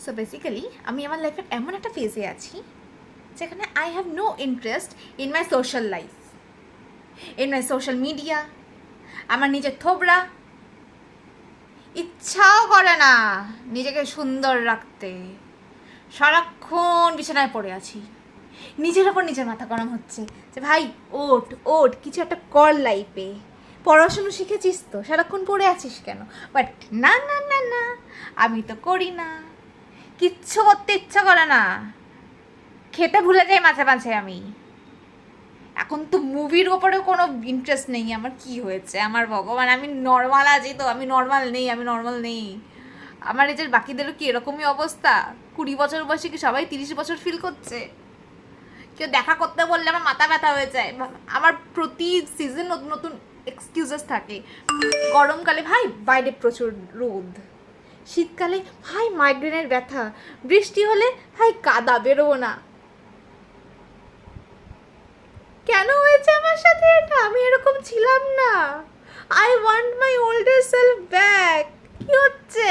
So basically আমি আমার লাইফের এমন একটা ফেজে আছি যেখানে I have no interest in my social life, in my social media. আমার নিজের থোবড়া ইচ্ছাও করে না নিজেকে সুন্দর রাখতে। সারাক্ষণ বিছানায় পড়ে আছি, নিজের ওপর নিজের মাথা গরম হচ্ছে যে ভাই ওঠ ওঠ, কিছু একটা কর লাইফে। পড়াশুনো শিখেছিস তো, সারাক্ষণ পড়ে আছিস কেন? বাট না না না না, আমি তো করি না, কিচ্ছু করতে ইচ্ছা করে না, খেতে ভুলে যাই মাঝে মাঝে আমি। এখন তো মুভির ওপরেও কোনো ইন্টারেস্ট নেই আমার। কি হয়েছে আমার ভগবান? আমি নর্মাল আছি তো? আমি নর্মাল নেই, আমি নর্মাল নেই। আমার এদের বাকিদেরও কি এরকমই অবস্থা? 20 বছর বয়সে কি সবাই 30 বছর ফিল করছে? কেউ দেখা করতে বললে আমার মাথা ব্যথা হয়ে যায়। আমার প্রতি সিজন নতুন নতুন এক্সকিউজেস থাকে। গরমকালে ভাই বাইরে প্রচুর রোদ, শীতকালে ভাই মাইগ্রেনের ব্যথা, বৃষ্টি হলে ভাই কাদা, বেরোবো না। কেন হয়েছে আমার সাথে এটা? আমি এরকম ছিলাম না। I want my older self back. কি হচ্ছে?